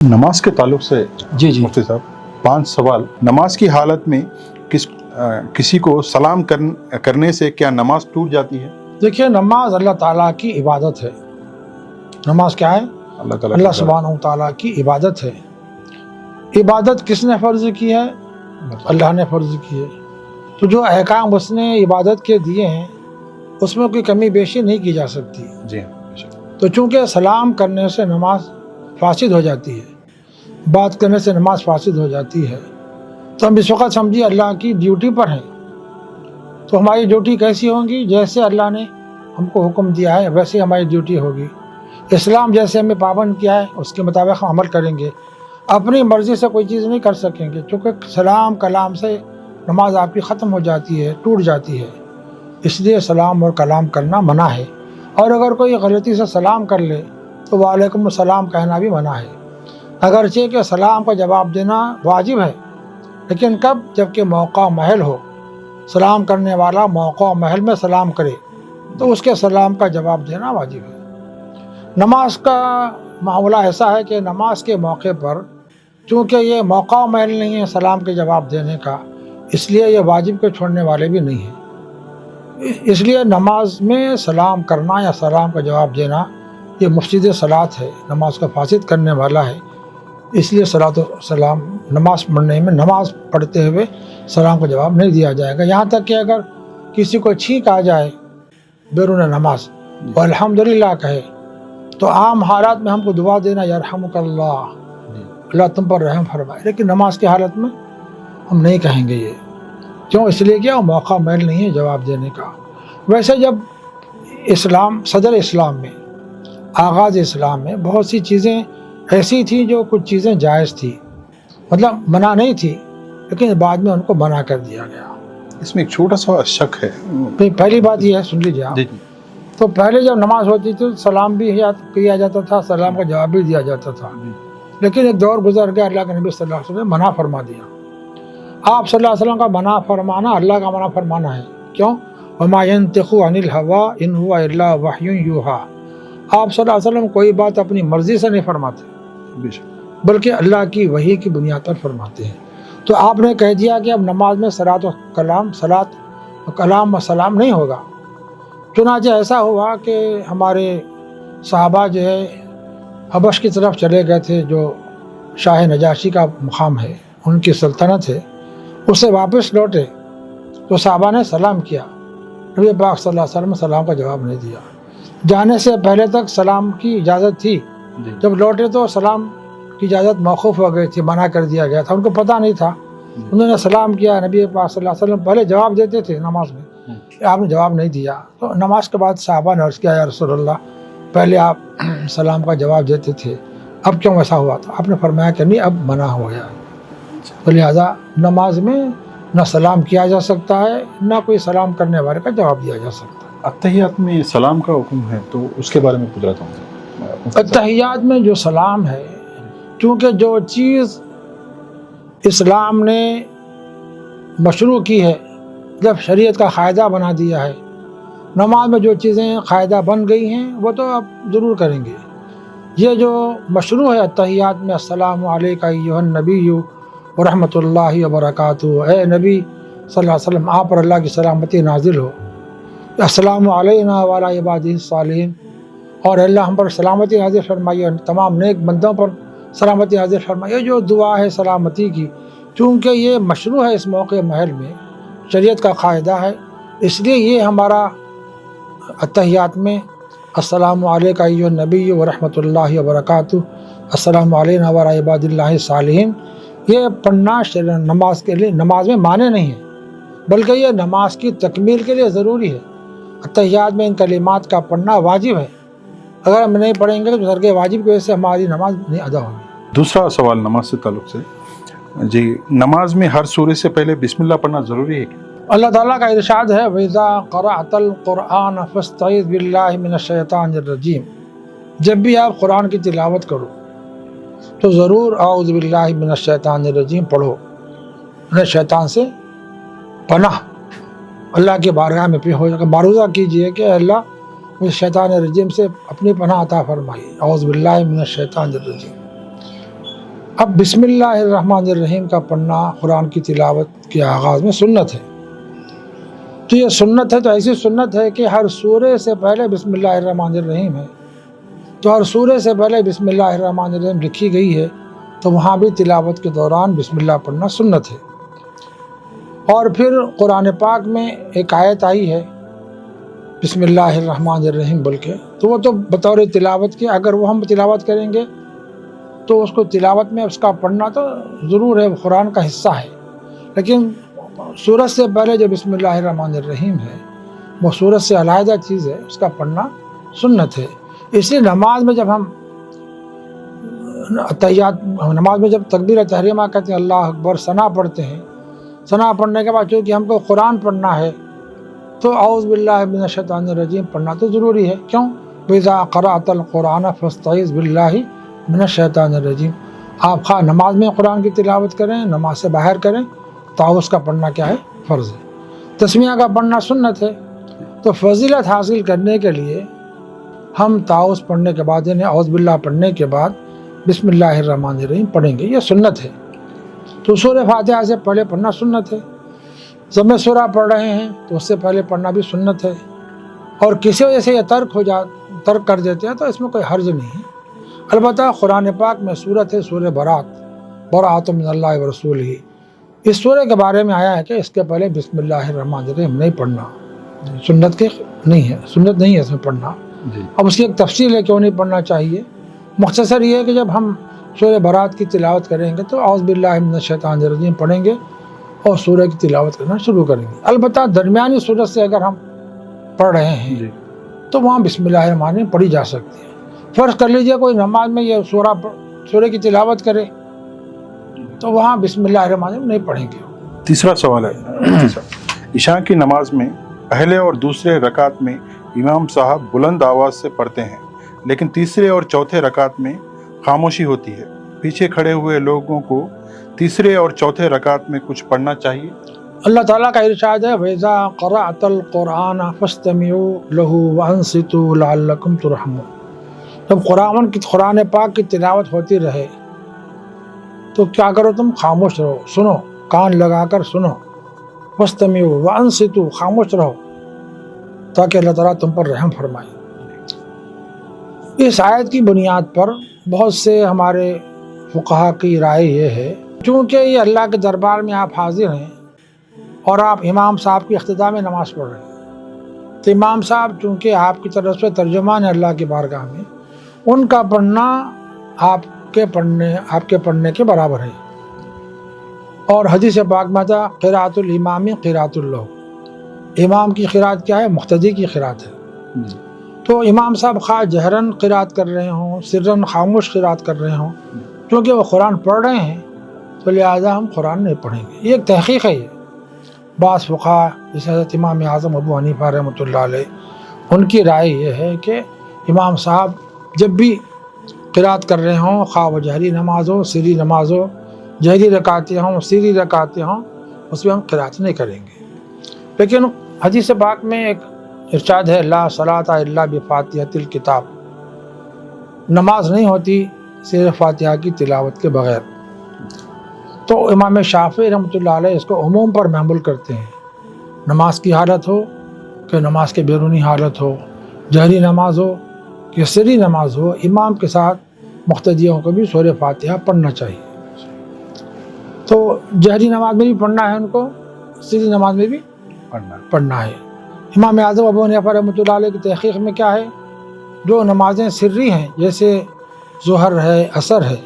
نماز کے تعلق سے جی مفتی صاحب 5 سوال۔ نماز کی حالت میں کسی کو سلام کرنے سے کیا نماز ٹوٹ جاتی ہے؟ دیکھیے، نماز اللہ تعالیٰ کی عبادت ہے۔ نماز کیا ہے؟ اللہ سبحانہ و تعالیٰ کی عبادت ہے۔ عبادت کس نے فرض کی ہے؟ اللہ نے فرض کی ہے۔ تو جو احکام اس نے عبادت کے دیے ہیں اس میں کوئی کمی بیشی نہیں کی جا سکتی۔ جی تو چونکہ سلام کرنے سے نماز فاسد ہو جاتی ہے، بات کرنے سے نماز فاسد ہو جاتی ہے، تو ہم اس وقت سمجھیے اللہ کی ڈیوٹی پر ہیں۔ تو ہماری ڈیوٹی کیسی ہوگی؟ جیسے اللہ نے ہم کو حکم دیا ہے ویسے ہماری ڈیوٹی ہوگی۔ اسلام جیسے ہمیں پابند کیا ہے اس کے مطابق ہم عمل کریں گے، اپنی مرضی سے کوئی چیز نہیں کر سکیں گے، چونکہ سلام کلام سے نماز آپ کی ختم ہو جاتی ہے، ٹوٹ جاتی ہے۔ اس لیے سلام اور کلام کرنا منع ہے، اور اگر کوئی غلطی سے سلام کر لے تو وعلیکم السلام کہنا بھی منع ہے۔ اگرچہ کہ سلام کا جواب دینا واجب ہے، لیکن کب؟ جب کہ موقع محل ہو، سلام کرنے والا موقع محل میں سلام کرے تو اس کے سلام کا جواب دینا واجب ہے۔ نماز کا معاملہ ایسا ہے کہ نماز کے موقع پر چونکہ یہ موقع محل نہیں ہے سلام کے جواب دینے کا، اس لیے یہ واجب کے چھوڑنے والے بھی نہیں ہیں۔ اس لیے نماز میں سلام کرنا یا سلام کا جواب دینا یہ مفسد صلاۃ ہے، نماز کا فاسد کرنے والا ہے۔ اس لیے صلاۃ و سلام نماز پڑھنے میں نماز پڑھتے ہوئے سلام کا جواب نہیں دیا جائے گا، یہاں تک کہ اگر کسی کو چھینک آ جائے بیرون نماز اور الحمدللہ کہے تو عام حالات میں ہم کو دعا دینا یرحمک اللہ، اللہ تم پر رحم فرمائے، لیکن نماز کی حالت میں ہم نہیں کہیں گے یہ۔ کیوں؟ اس لیے کیا موقع محل نہیں ہے جواب دینے کا۔ ویسے جب اسلام صدر اسلام میں آغاز اسلام میں بہت سی چیزیں ایسی تھیں جو کچھ چیزیں جائز تھی، مطلب منع نہیں تھی، لیکن بعد میں ان کو منع کر دیا گیا۔ اس میں ایک چھوٹا سا شک ہے۔ پہلی بات یہ ہے، سن لیجیے آپ، تو پہلے جب نماز ہوتی تھی سلام بھی کیا جاتا تھا، سلام کا جواب بھی دیا جاتا تھا، لیکن ایک دور گزر گیا، اللہ کے نبی صلی اللہ علیہ وسلم نے منع فرما دیا۔ آپ صلی اللہ علیہ وسلم کا منع فرمانا اللہ کا منع فرمانا ہے۔ کیوں؟ وما ينطق عن الهوى ان هو الا وحی یوحی۔ آپ صلی اللہ علیہ وسلم کوئی بات اپنی مرضی سے نہیں فرماتے، بلکہ اللہ کی وحی کی بنیاد پر فرماتے ہیں۔ تو آپ نے کہہ دیا کہ اب نماز میں صلاۃ و کلام و سلام نہیں ہوگا۔ چنانچہ ایسا ہوا کہ ہمارے صحابہ جو ہے حبش کی طرف چلے گئے تھے، جو شاہ نجاشی کا مقام ہے، ان کی سلطنت ہے، اس سے واپس لوٹے تو صحابہ نے سلام کیا، نبی پاک صلی اللہ علیہ وسلم نے سلام کا جواب نہیں دیا۔ جانے سے پہلے تک سلام کی اجازت تھی، جب لوٹے تو سلام کی اجازت موقوف ہو گئی تھی، منع کر دیا گیا تھا، ان کو پتہ نہیں تھا۔ انہوں نے سلام کیا، نبی پاک صلی اللہ علیہ وسلم پہلے جواب دیتے تھے نماز میں، آپ نے جواب نہیں دیا۔ تو نماز کے بعد صحابہ نے عرض کیا، یا رسول اللہ پہلے آپ سلام کا جواب دیتے تھے، اب کیوں ایسا ہوا تھا؟ آپ نے فرمایا کہ نہیں، اب منع ہو گیا۔ تو لہٰذا نماز میں نہ سلام کیا جا سکتا ہے، نہ کوئی سلام کرنے والے کا جواب دیا جا سکتا ہے۔ اتحیات میں سلام کا حکم ہے، تو اس کے بارے میں پوچھ رہا تھا۔ اتحیات میں جو سلام ہے، چونکہ جو چیز اسلام نے مشروع کی ہے، جب شریعت کا قاعدہ بنا دیا ہے، نماز میں جو چیزیں قاعدہ بن گئی ہیں وہ تو آپ ضرور کریں گے۔ یہ جو مشروع ہے اتحیات میں، السلام علیکہ ایھا النبی ورحمۃ اللہ وبرکاتہ، اے نبی صلی اللہ علیہ وسلم آپ پر اللہ کی سلامتی نازل ہو، السلام علینا وعلی عبادہ الصالحین، اور اللہ ہم پر سلامتی نازل فرمائیے، تمام نیک بندوں پر سلامتی نازل فرمائیے۔ جو دعا ہے سلامتی کی، چونکہ یہ مشروع ہے اس موقع محل میں، شریعت کا قاعدہ ہے، اس لیے یہ ہمارا اتحیات میں السلام علیکہ ایھا النبی ورحمۃ اللہ وبرکاتہ، السلام علینا وعلی عباد اللہ الصالحین، یہ پڑھنا نماز کے لیے، نماز میں معنی نہیں ہے، بلکہ یہ نماز کی تکمیل کے لیے ضروری ہے۔ اتحیات میں ان کلمات کا پڑھنا واجب ہے، اگر ہم نہیں پڑھیں گے تو ترک واجب کی وجہ سے ہماری نماز نہیں ادا ہوگی۔ دوسرا سوال نماز سے تعلق سے، جی نماز میں ہر سورے سے پہلے بسم اللہ پڑھنا ضروری ہے کیا؟ اللہ تعالیٰ کا ارشاد ہے، وَإِذَا قَرَأْتَ الْقُرْآنَ فَاسْتَعِذْ بِاللَّهِ مِنَ الشَّيْطَانِ الرَّجِيمِ، جب بھی آپ قرآن کی تلاوت کرو تو ضرور اعوذ باللہ من الشیطان الرجیم پڑھو، شیطان سے پناہ اللہ کے بارگاہ میں معروضہ کیجئے کہ اللہ مجھے شیطان الرجیم سے اپنی پناہ عطا فرمائی، اعوذ باللہ من الشیطان الرجیم۔ اب بسم اللہ الرحمن الرحیم کا پڑھنا قرآن کی تلاوت کے آغاز میں سنت ہے. تو یہ سنت ہے تو ایسی سنت ہے کہ ہر سورے سے پہلے بسم اللہ الرحمن الرحیم ہے. تو ہر سورے سے پہلے بسم اللہ الرحمن الرحیم لکھی گئی ہے تو وہاں بھی تلاوت کے دوران بسم اللہ پڑھنا سنت ہے. اور پھر قرآن پاک میں ایک آیت آئی ہے بسم اللہ الرحمن الرحیم بول کے، تو وہ تو بطور تلاوت کے اگر وہ ہم تلاوت کریں گے تو اس کو تلاوت میں اس کا پڑھنا تو ضرور ہے، قرآن کا حصہ ہے. لیکن سورت سے پہلے جو بسم اللہ الرحمن الرحیم ہے وہ سورت سے علیحدہ چیز ہے، اس کا پڑھنا سنت ہے. اس لیے نماز میں جب ہم نماز میں جب تکبیر تحریمہ کہتے ہیں اللہ اکبر، ثنا پڑھتے ہیں، ثنا پڑھنے کے بعد چونکہ ہم کو قرآن پڑھنا ہے تو اعوذ باللہ من الشیطان الرجیم پڑھنا تو ضروری ہے. کیوں؟ وَإِذَا قَرَأْتَ الْقُرْآنَ فَاسْتَعِذْ بِاللَّهِ مِنَ الشَّيْطَانِ الرَّجِيمِ. آپ خواہ نماز میں قرآن کی تلاوت کریں، نماز سے باہر کریں، تعوذ کا پڑھنا کیا ہے؟ فرض ہے. تسمیہ کا پڑھنا سنت ہے. تو فضیلت حاصل کرنے کے لیے ہم تعوذ پڑھنے کے بعد یعنی اعوذ باللہ پڑھنے کے بعد بسم اللہ الرحمن الرحیم پڑھیں گے، یہ سنت ہے. تو سورہ فاتحہ سے پہلے پڑھنا سنت ہے. ضم سورہ پڑھ رہے ہیں تو اس سے پہلے پڑھنا بھی سنت ہے. اور کسی وجہ سے یہ ترک کر دیتے ہیں تو اس میں کوئی حرج نہیں ہے. البتہ قرآن پاک میں صورت ہے سورہ براۃ من اللہ ورسولہ. اس سورہ کے بارے میں آیا ہے کہ اس کے پہلے بسم اللہ الرحمن الرحیم نہیں پڑھنا، سنت کے نہیں ہے، سنت نہیں ہے اس میں پڑھنا. اب اس کی ایک تفصیل ہے کیوں نہیں پڑھنا چاہیے. مختصر یہ ہے کہ جب ہم سورہ براۃ کی تلاوت کریں گے تو اعوذ باللہ من الشیطان الرجیم پڑھیں گے اور سورہ کی تلاوت کرنا شروع کریں گے. البتہ درمیانی سورت سے اگر ہم پڑھ رہے ہیں تو وہاں بسم اللہ الرحمن الرحیم پڑھی جا سکتی ہے. فرض کر لیجئے کوئی نماز میں یہ سورہ کی تلاوت کرے تو وہاں بسم اللہ الرحمن الرحیم نہیں پڑھیں گے. تیسرا سوال ہے، عشاء کی نماز میں پہلے اور دوسرے رکعت میں امام صاحب بلند آواز سے پڑھتے ہیں لیکن تیسرے اور چوتھے رکعت میں خاموشی ہوتی ہے. پیچھے کھڑے ہوئے لوگوں کو تیسرے اور چوتھے رکعت میں کچھ پڑھنا چاہیے؟ اللہ تعالیٰ کا ارشاد ہے وَإِذَا قَرَأْتَ الْقُرْآنَ فَاسْتَمِعُوا لَهُ وَأَنصِتُوا لَعَلَّكُمْ تُرْحَمُونَ. جب قرآن پاک کی تلاوت ہوتی رہے تو کیا کرو، تم خاموش رہو، سنو، کان لگا کر سنو. فَاسْتَمِعُوا وَأَنصِتُوا، خاموش رہو تاکہ اللہ تعالیٰ تم پر رحم فرمائے. اس آیت کی بنیاد پر بہت سے ہمارے فقہا کی رائے یہ ہے چونکہ یہ اللہ کے دربار میں آپ حاضر ہیں اور آپ امام صاحب کی اقتداء میں نماز پڑھ رہے ہیں تو امام صاحب چونکہ آپ کی طرف سے ترجمان ہے اللہ کی بارگاہ میں، ان کا پڑھنا آپ کے پڑھنے کے برابر ہے. اور حدیث پاک میں تھا قراءۃ الامام قراءۃ اللہ، امام کی قراءت کیا ہے؟ مقتدی کی قراءت ہے. تو امام صاحب خواہ جہرن قراءت کر رہے ہوں، سرن خاموش قراءت کر رہے ہوں، کیونکہ وہ قرآن پڑھ رہے ہیں تو لہٰذا ہم قرآن نہیں پڑھیں گے. یہ ایک تحقیق ہے. یہ بعض فقہا جیسے حضرت امام اعظم ابو حنیفہ رحمۃ اللہ علیہ، ان کی رائے یہ ہے کہ امام صاحب جب بھی قراءت کر رہے ہوں، خواہ وہ جہری نماز ہو، سری نماز ہو، جہری رکعتیں ہوں، سری رکعتیں ہوں، اس میں ہم قراءت نہیں کریں گے. لیکن حدیث پاک میں ایک ارشاد ہے لا صلاۃ الا بفاتحۃ الکتاب، نماز نہیں ہوتی صرف فاتحہ کی تلاوت کے بغیر. تو امام شافعی رحمۃ اللہ علیہ اس کو عموم پر محمول کرتے ہیں. نماز کی حالت ہو کہ نماز کے بیرونی حالت ہو، جہری نماز ہو کہ سری نماز ہو، امام کے ساتھ مقتدیوں کو بھی سورہ فاتحہ پڑھنا چاہیے. تو جہری نماز میں بھی پڑھنا ہے ان کو، سری نماز میں بھی پڑھنا ہے. امام اعظم ابو حنیفہ رحمۃ اللہ علیہ کی تحقیق میں کیا ہے، جو نمازیں سری ہیں جیسے ظہر ہے، عصر ہے،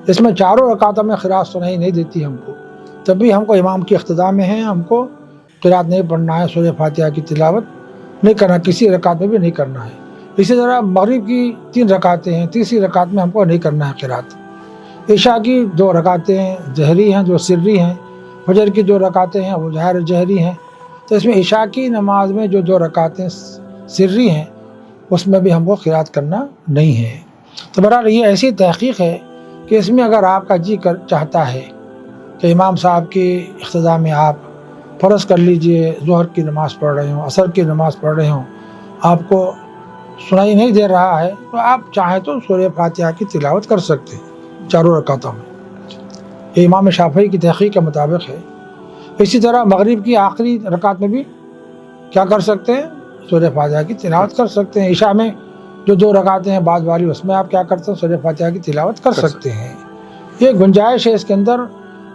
اس میں چاروں رکعتوں میں قراءت سنائی نہیں دیتی ہم کو، تب بھی ہم کو امام کی اقتداء میں ہیں، ہم کو قراءت نہیں پڑھنا ہے، سورہ فاتحہ کی تلاوت نہیں کرنا، کسی رکعت میں بھی نہیں کرنا ہے. اسی طرح مغرب کی 3 رکعتیں ہیں، تیسری رکعت میں ہم کو نہیں کرنا ہے قراءت. عشاء کی 2 رکعتیں جہری ہیں جو سری ہیں، فجر کی 2 رکعتیں ہیں وہ جہری ہیں. تو اس میں عشاء کی نماز میں جو 2 رکعتیں سری ہیں اس میں بھی ہم کو قراءت کرنا نہیں ہے. تو بہرحال یہ ایسی تحقیق ہے کہ اس میں اگر آپ کا جی چاہتا ہے کہ امام صاحب کی اقتداء میں آپ فرض کر لیجئے ظہر کی نماز پڑھ رہے ہوں، عصر کی نماز پڑھ رہے ہوں، آپ کو سنائی نہیں دے رہا ہے تو آپ چاہیں تو سورہ فاتحہ کی تلاوت کر سکتے ہیں چاروں رکعتوں میں. یہ امام شافعی کی تحقیق کے مطابق ہے۔ اسی طرح مغرب کی آخری رکعت میں بھی کیا کر سکتے ہیں؟ سورہ فاتحہ کی تلاوت کر سکتے ہیں۔ عشاء میں جو 2 رکعتیں ہیں بعد والی، اس میں آپ کیا کرتے ہیں؟ سورہ فاتحہ کی تلاوت کر سکتے ہیں۔ یہ گنجائش ہے اس کے اندر۔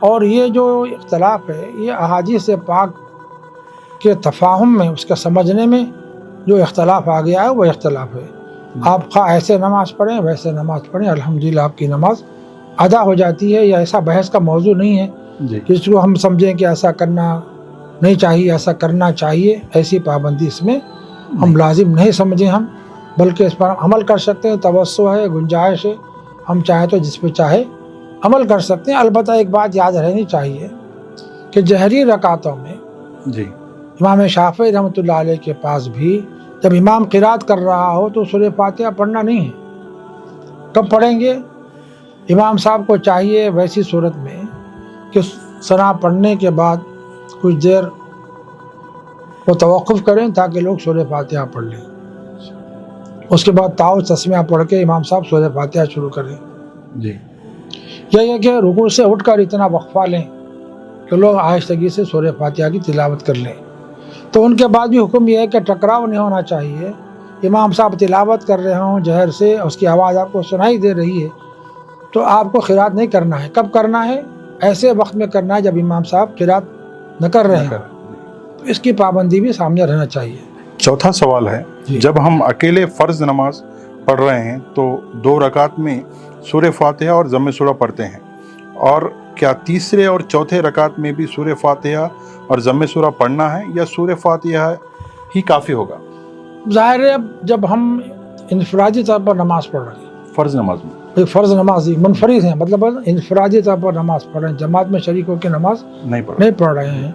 اور یہ جو اختلاف ہے یہ احادیث پاک کے تفاہم میں، اس کے سمجھنے میں جو اختلاف آ گیا ہے وہ اختلاف ہے۔ آپ خواہ ایسے نماز پڑھیں ویسے نماز پڑھیں، الحمدللہ آپ کی نماز ادا ہو جاتی ہے۔ یہ ایسا بحث کا موضوع نہیں ہے جس کو ہم سمجھیں کہ ایسا کرنا نہیں چاہیے، ایسا کرنا چاہیے، ایسی پابندی اس میں ہم لازم نہیں سمجھیں ہم، بلکہ اس پر عمل کر سکتے ہیں۔ توسع ہے، گنجائش ہے، ہم چاہیں تو جس پہ چاہے عمل کر سکتے ہیں۔ البتہ ایک بات یاد رہنی چاہیے کہ جہری رکعتوں میں امام شافعی رحمۃ اللہ علیہ کے پاس بھی جب امام قرات کر رہا ہو تو سورہ فاتحہ پڑھنا نہیں ہے۔ کب پڑھیں گے؟ امام صاحب کو چاہیے ویسی صورت میں کہ ثنا پڑھنے کے بعد کچھ دیر وہ توقف کریں تاکہ لوگ سورہ فاتحہ پڑھ لیں، اس کے بعد تعاوذ تسمیہ پڑھ کے امام صاحب سورہ فاتحہ شروع کریں۔ یہ کہ رکوع سے اٹھ کر اتنا وقفہ لیں کہ لوگ آہستگی سے سورہ فاتحہ کی تلاوت کر لیں۔ تو ان کے بعد بھی حکم یہ ہے کہ ٹکراؤ نہیں ہونا چاہیے۔ امام صاحب تلاوت کر رہے ہوں جہر سے، اس کی آواز آپ کو سنائی دے رہی ہے، تو آپ کو قرات نہیں کرنا ہے۔ کب کرنا ہے؟ ایسے وقت میں کرنا ہے جب امام صاحب قرات نہ کر رہے ہیں، تو اس کی پابندی بھی سامنے رہنا چاہیے۔ چوتھا سوال ہے، جب ہم اکیلے فرض نماز پڑھ رہے ہیں تو 2 رکعت میں سورہ فاتحہ اور ضم سورہ پڑھتے ہیں، اور کیا تیسرے اور چوتھے رکعت میں بھی سورہ فاتحہ اور ضم سورہ پڑھنا ہے یا سورہ فاتحہ ہی کافی ہوگا؟ ظاہر ہے اب جب ہم انفرادی طور پر نماز پڑھ رہے ہیں، فرض نماز میں فرض نمازی منفرد ہیں، مطلب انفرادی طور پر نماز پڑھ رہے ہیں، جماعت میں شریک ہو کے نماز نہیں پڑھ رہے ہیں،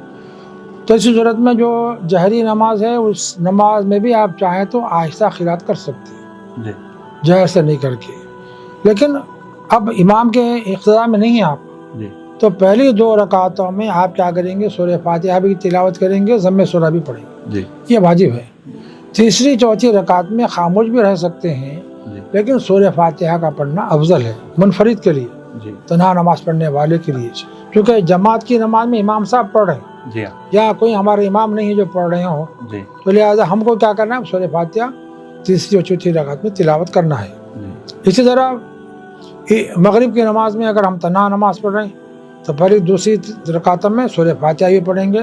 تو اسی صورت میں جو جہری نماز ہے اس نماز میں بھی آپ چاہیں تو آہستہ قرات کر سکتے ہیں، جہر سے نہیں کر کے۔ لیکن اب امام کے اقتداء میں نہیں ہیں آپ، تو پہلی 2 رکعتوں میں آپ کیا کریں گے؟ سورہ فاتحہ بھی تلاوت کریں گے، ضم سورہ بھی پڑھیں گے، یہ واجب ہے۔ تیسری چوتھی رکعت میں خاموش بھی رہ سکتے ہیں، لیکن سورہ فاتحہ کا پڑھنا افضل ہے منفرد کے لیے، تنہا نماز پڑھنے والے کے لیے، کیونکہ جماعت کی نماز میں امام صاحب پڑھ رہے ہیں یا کوئی ہمارے امام نہیں ہے جو پڑھ رہے ہوں، تو لہٰذا ہم کو کیا کرنا ہے؟ سورہ فاتحہ تیسری اور چوتھی رکعت میں تلاوت کرنا ہے۔ اسی طرح مغرب کی نماز میں اگر ہم تنہا نماز پڑھ رہے ہیں تو پہلی دوسری رکعت میں سورہ فاتحہ بھی پڑھیں گے،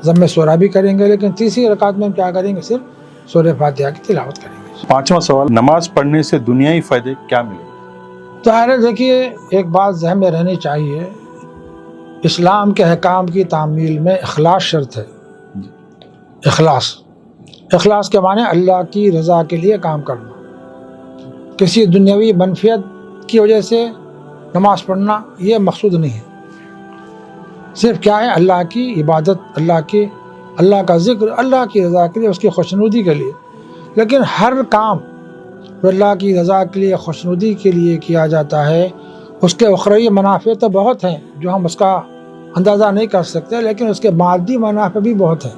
ضم سورہ بھی کریں گے، لیکن تیسری رکعت میں ہم کیا کریں گے؟ صرف سورہ فاتحہ کی تلاوت کریں گے۔ 5واں سوال، نماز پڑھنے سے دنیائی فائدے کیا ملے؟ ظاہر ہے دیکھیے ایک بات ذہن میں رہنی چاہیے، اسلام کے احکام کی تعمیل میں اخلاص شرط ہے۔ اخلاص کے معنی اللہ کی رضا کے لیے کام کرنا، کسی دنیاوی منفیت کی وجہ سے نماز پڑھنا یہ مقصود نہیں ہے۔ صرف کیا ہے؟ اللہ کی عبادت، اللہ کا ذکر، اللہ کی رضا کے لیے، اس کی خوشنودی کے لیے۔ لیکن ہر کام جو اللہ کی رضا کے لیے، خوشنودی کے لیے کیا جاتا ہے، اس کے اخروی منافع تو بہت ہیں جو ہم اس کا اندازہ نہیں کر سکتے، لیکن اس کے مادی منافع بھی بہت ہیں۔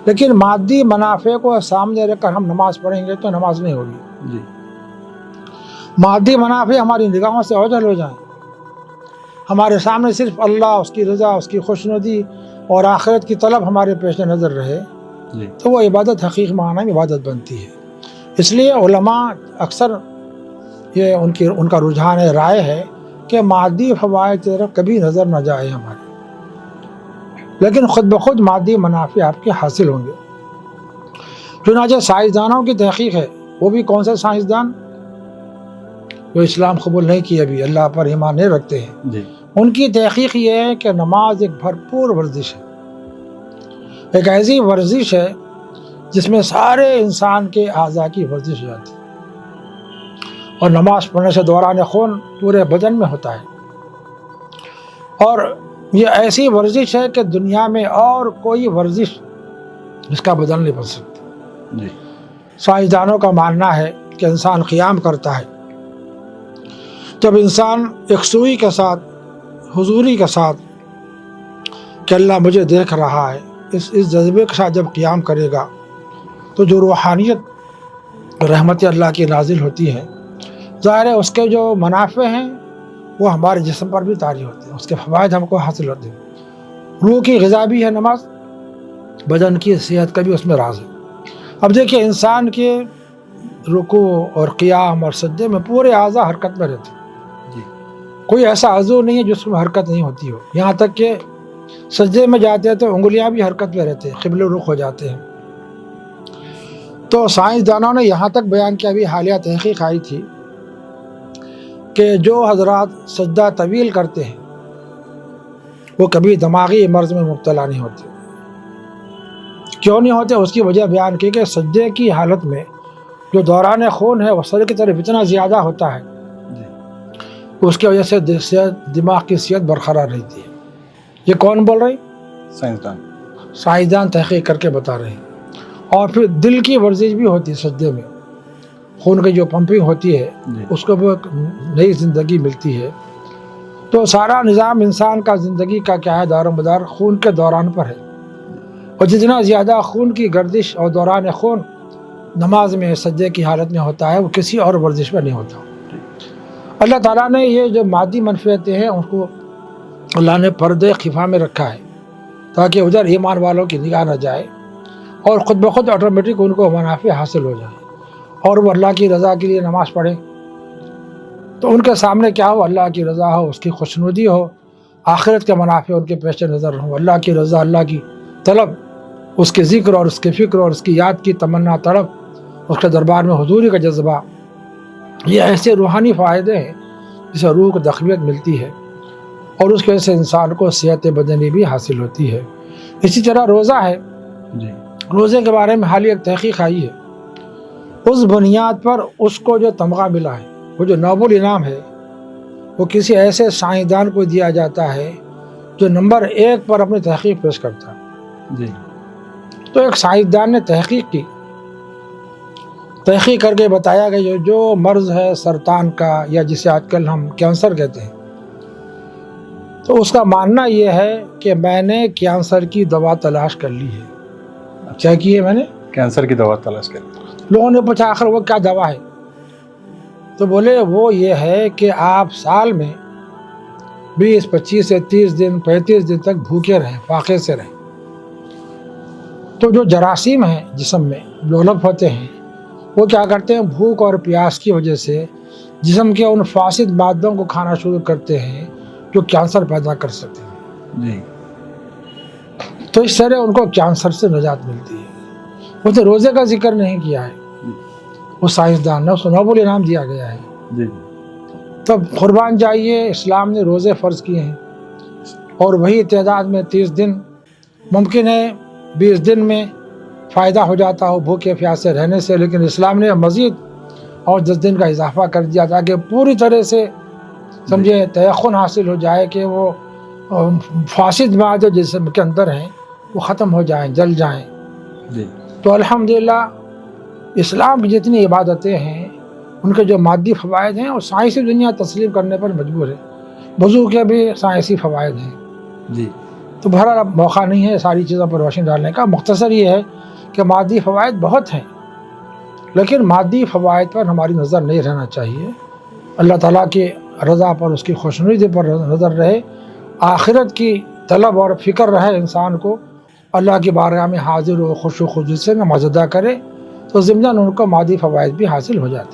لیکن مادی منافع کو سامنے رکھ کر ہم نماز پڑھیں گے تو نماز نہیں ہوگی۔ مادی منافع ہماری نگاہوں سے اوجھل ہو جائیں، ہمارے سامنے صرف اللہ، اس کی رضا، اس کی خوشنودی اور آخرت کی طلب ہمارے پیش نظر رہے، تو وہ عبادت حقیقی معنی میں عبادت بنتی ہے۔ اس لیے علماء اکثر یہ ان کا رجحان رائے ہے کہ مادی فوائد کی طرف کبھی نظر نہ جائے ہماری، لیکن خود بخود مادی منافع آپ کے حاصل ہوں گے۔ چنانچہ سائنسدانوں کی تحقیق ہے، وہ بھی کون سے سائنسدان؟ جو اسلام قبول نہیں کیے، ابھی اللہ پر ایمان نہیں رکھتے ہیں، ان کی تحقیق یہ ہے کہ نماز ایک بھرپور ورزش ہے، ایک ایسی ورزش ہے جس میں سارے انسان کے اعضاء کی ورزش ہو جاتی ہے، اور نماز پڑھنے سے دوران خون پورے بدن میں ہوتا ہے، اور یہ ایسی ورزش ہے کہ دنیا میں اور کوئی ورزش اس کا بدل نہیں بن سکتی۔ سائنسدانوں کا ماننا ہے کہ انسان قیام کرتا ہے، جب انسان یکسوئی کے ساتھ، حضوری کے ساتھ کہ اللہ مجھے دیکھ رہا ہے، اس جذبے کے ساتھ جب قیام کرے گا تو جو روحانیت رحمت اللہ کی نازل ہوتی ہے، ظاہر ہے اس کے جو منافع ہیں وہ ہمارے جسم پر بھی طاری ہوتے ہیں، اس کے فوائد ہم کو حاصل ہوتے ہیں۔ روح کی غذا بھی ہے نماز، بدن کی صحت کا بھی اس میں راز ہے۔ اب دیکھیے انسان کے رکوع اور قیام اور سجدے میں پورے اعضاء حرکت میں رہتے ہیں، جی کوئی ایسا عضو نہیں ہے جس میں حرکت نہیں ہوتی ہو، یہاں تک کہ سجدے میں جاتے ہیں تو انگلیاں بھی حرکت میں رہتے ہیں، قبلہ رخ ہو جاتے ہیں۔ تو سائنسدانوں نے یہاں تک بیان کیا، بھی حالیہ تحقیق آئی تھی کہ جو حضرات سجدہ طویل کرتے ہیں وہ کبھی دماغی مرض میں مبتلا نہیں ہوتے۔ کیوں نہیں ہوتے؟ اس کی وجہ بیان کی کہ سجدے کی حالت میں جو دوران خون ہے وہ سر کی طرف اتنا زیادہ ہوتا ہے، اس کی وجہ سے دماغ کی صحت برقرار رہتی ہے۔ یہ کون بول رہے ہیں؟ سائنسدان تحقیق کر کے بتا رہے ہیں۔ اور پھر دل کی ورزش بھی ہوتی ہے سجدے میں، خون کی جو پمپنگ ہوتی ہے اس کو بھی ایک نئی زندگی ملتی ہے۔ تو سارا نظام انسان کا زندگی کا کیا ہے، دار و مدار خون کے دوران پر ہے، اور جتنا زیادہ خون کی گردش اور دوران خون نماز میں سجدے کی حالت میں ہوتا ہے وہ کسی اور ورزش میں نہیں ہوتا۔ اللہ تعالیٰ نے یہ جو مادی منفعتیں ہیں ان کو اللہ نے پردے خفا میں رکھا ہے تاکہ ادھر ایمان والوں کی نگاہ نہ جائے اور خود بخود آٹومیٹک ان کو منافع حاصل ہو جائے، اور وہ اللہ کی رضا کے لیے نماز پڑھیں تو ان کے سامنے کیا ہو، اللہ کی رضا ہو، اس کی خوشنودی ہو، آخرت کے منافع ان کے پیش نظر ہوں، اللہ کی رضا، اللہ کی طلب، اس کے ذکر اور اس کی فکر اور اس کی یاد کی تمنا طلب، اس کے دربار میں حضوری کا جذبہ، یہ ایسے روحانی فائدے ہیں جسے روح کو تقویت ملتی ہے اور اس کی وجہ سے انسان کو صحت بدنی بھی حاصل ہوتی ہے۔ اسی طرح روزہ ہے، روزے کے بارے میں حالیہ ایک تحقیق آئی ہے، اس بنیاد پر اس کو جو تمغہ ملا ہے، وہ جو نوبل انعام ہے، وہ کسی ایسے سائنسدان کو دیا جاتا ہے جو نمبر 1 پر اپنی تحقیق پیش کرتا ہے۔ تو ایک سائنسدان نے تحقیق کی، تحقیق کر کے بتایا کہ جو مرض ہے سرطان کا، یا جسے آج کل ہم کینسر کہتے ہیں، تو اس کا ماننا یہ ہے کہ میں نے کینسر کی دوا تلاش کر لی ہے۔ کیا کی ہے میں نے؟ کینسر کی دوا تلاش کر لی۔ لوگوں نے پوچھا آخر وہ کیا دوا ہے؟ تو بولے وہ یہ ہے کہ آپ سال میں 20، 25 سے 30 دن، 35 دن تک بھوکے رہیں، فاقے سے رہیں۔ تو جو جراثیم ہیں جسم میں ڈیولپ ہوتے ہیں وہ کیا کرتے ہیں، بھوک اور پیاس کی وجہ سے جسم کے ان فاسد مادوں کو کھانا شروع کرتے ہیں جو کینسر پیدا کر سکتے ہیں۔ تو اس طرح ان کو کینسر سے نجات ملتی ہے۔ وہ تو روزے کا ذکر نہیں کیا ہے اس سائنسدان نے، اس کو نوبل انعام دیا گیا ہے۔ تب قربان جائیے، اسلام نے روزے فرض کیے ہیں اور وہی تعداد میں 30 دن، ممکن ہے 20 دن میں فائدہ ہو جاتا ہو بھوکے پیاسے رہنے سے، لیکن اسلام نے مزید اور 10 دن کا اضافہ کر دیا تاکہ پوری طرح سے سمجھے تیقن حاصل ہو جائے کہ وہ فاسد مادے جسم کے اندر ہیں وہ ختم ہو جائیں، جل جائیں۔ تو الحمدللہ اسلام کی جتنی عبادتیں ہیں ان کے جو مادی فوائد ہیں وہ سائنسی دنیا تسلیم کرنے پر مجبور ہے۔ وضو کے بھی سائنسی فوائد ہیں۔ تو بہرحال اب موقع نہیں ہے ساری چیزوں پر روشنی ڈالنے کا، مختصر یہ ہے کہ مادی فوائد بہت ہیں، لیکن مادی فوائد پر ہماری نظر نہیں رہنا چاہیے، اللہ تعالیٰ کی رضا پر، اس کی خوشنودی پر نظر رہے، آخرت کی طلب اور فکر رہے انسان کو، اللہ کی بارگاہ میں حاضر و خوش و خضوع سے نماز ادا کرے تو ضمناً ان کو مادی فوائد بھی حاصل ہو جاتے ہیں۔